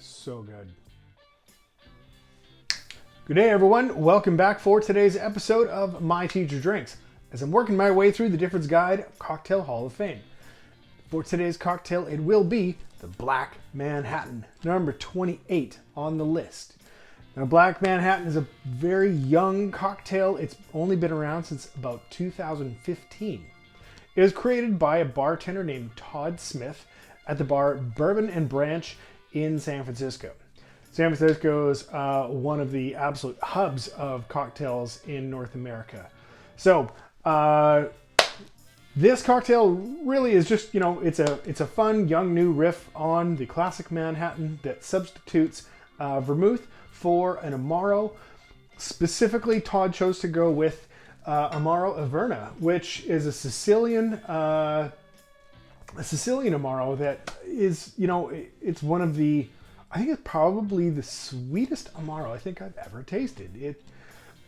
is so good. Good day, everyone. Welcome back for today's episode of My Teacher Drinks, as I'm working my way through the Difford's Guide Cocktail Hall of Fame. For today's cocktail, it will be the Black Manhattan, number 28 on the list. Now, Black Manhattan is a very young cocktail. It's only been around since about 2015. It was created by a bartender named Todd Smith at the bar Bourbon and Branch in San Francisco. San Francisco is one of the absolute hubs of cocktails in North America. So this cocktail really is just, it's a fun young new riff on the classic Manhattan that substitutes vermouth for an Amaro. Specifically, Todd chose to go with Amaro Averna, which is a Sicilian Amaro that is, it's one of the, I think it's probably the sweetest Amaro I think I've ever tasted.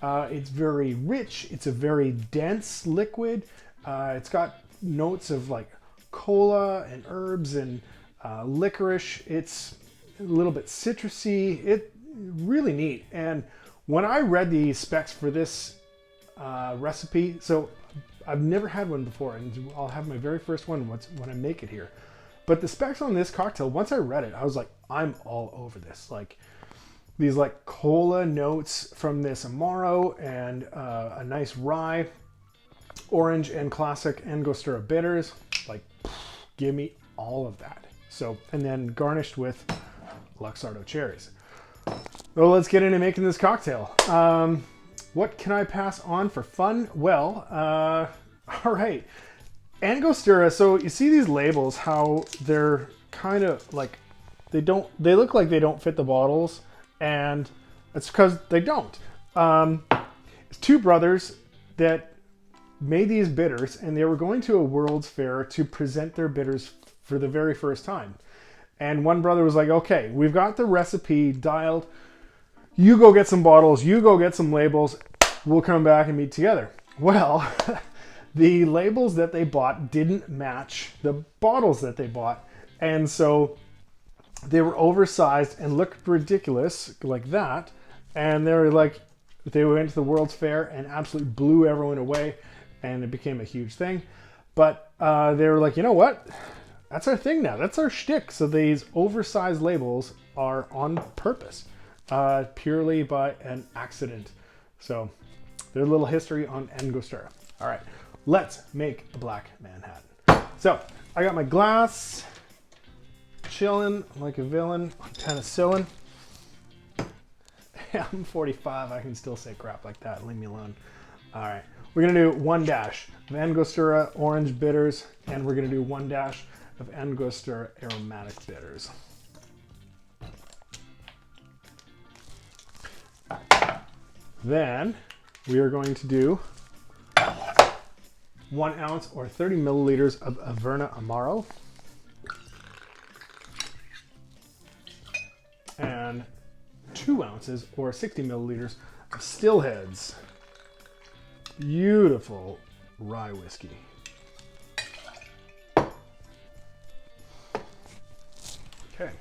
It's very rich. It's a very dense liquid. It's got notes of like cola and herbs and licorice. It's a little bit citrusy. It's really neat. And when I read the specs for this recipe, so I've never had one before, and I'll have my very first one when I make it here. But the specs on this cocktail, once I read it, I was like, I'm all over this. Like these like cola notes from this Amaro and a nice rye, orange and classic Angostura bitters. Like, give me all of that. So, and then garnished with Luxardo cherries. Well, let's get into making this cocktail. What can I pass on for fun? Well, all right. Angostura, so you see these labels, how they're kind of like, they look like they don't fit the bottles, and it's because they don't. It's two brothers that made these bitters, and they were going to a World's Fair to present their bitters for the very first time. And one brother was like, okay, we've got the recipe dialed. You go get some bottles, you go get some labels, we'll come back and meet together. Well, the labels that they bought didn't match the bottles that they bought. And so they were oversized and looked ridiculous like that. And they went to the World's Fair and absolutely blew everyone away. And it became a huge thing. But they were like, you know what? That's our thing now. That's our shtick. So these oversized labels are on purpose, purely by an accident. So there's a little history on Angostura. All right, let's make a Black Manhattan. So I got my glass, chilling like a villain, penicillin. I'm 45, I can still say crap like that. Leave me alone. All right, we're gonna do 1 dash of Angostura orange bitters, and we're gonna do 1 dash of Angostura aromatic bitters. Then we are going to do 1 ounce or 30 milliliters of Averna Amaro and 2 ounces or 60 milliliters of Stillhead's beautiful rye whiskey. Okay.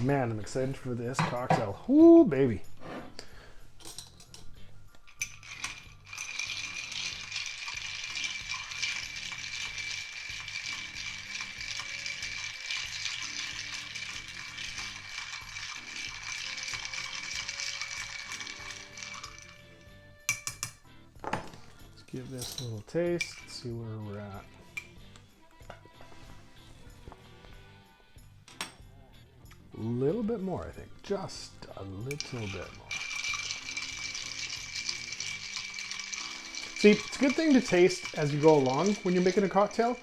Man, I'm excited for this cocktail. Ooh, baby. Let's give this a little taste, see where we're at. A little bit more, I think. Just a little bit more. See, it's a good thing to taste as you go along when you're making a cocktail.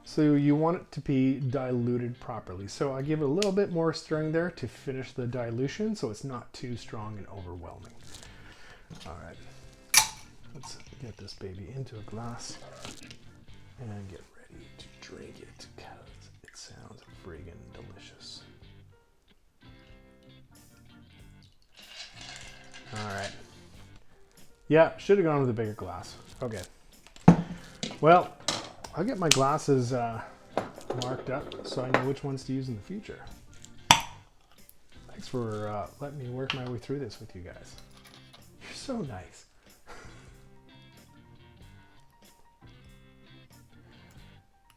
So you want it to be diluted properly. So I give it a little bit more stirring there to finish the dilution so it's not too strong and overwhelming. All right, let's get this baby into a glass and get ready to drink it because it sounds friggin' delicious. All right. Yeah, should have gone with a bigger glass. Okay. Well, I'll get my glasses marked up so I know which ones to use in the future. Thanks for letting me work my way through this with you guys. You're so nice.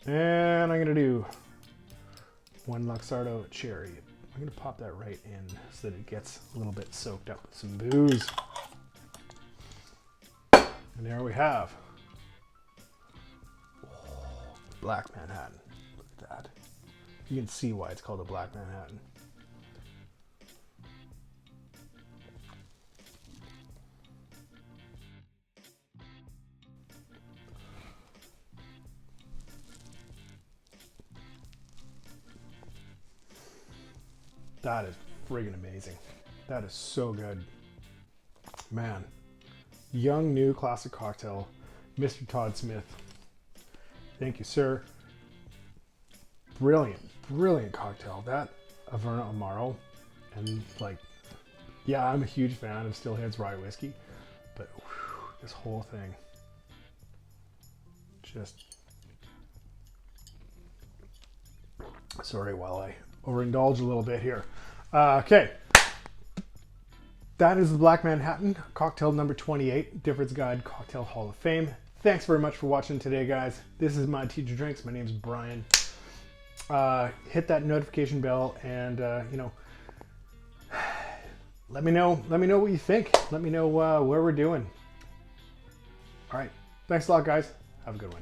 And I'm gonna do one Luxardo cherry. I'm gonna pop that right in so that it gets a little bit soaked up with some booze. And there we have Black Manhattan. Look at that. You can see why it's called a Black Manhattan. That is friggin' amazing. That is so good. Man. Young, new, classic cocktail. Mr. Todd Smith. Thank you, sir. Brilliant, brilliant cocktail. That Averna Amaro. And like, yeah, I'm a huge fan of Stillhead's Rye Whisky. But whew, this whole thing. Just... Sorry while I overindulge a little bit here. Okay. That is the Black Manhattan, cocktail number 28, Difford's Guide Cocktail Hall of Fame. Thanks very much for watching today, guys. This is My Teacher Drinks. My name's Brian. Hit that notification bell and, you know, let me know what you think. Let me know where we're doing. All right. Thanks a lot, guys. Have a good one.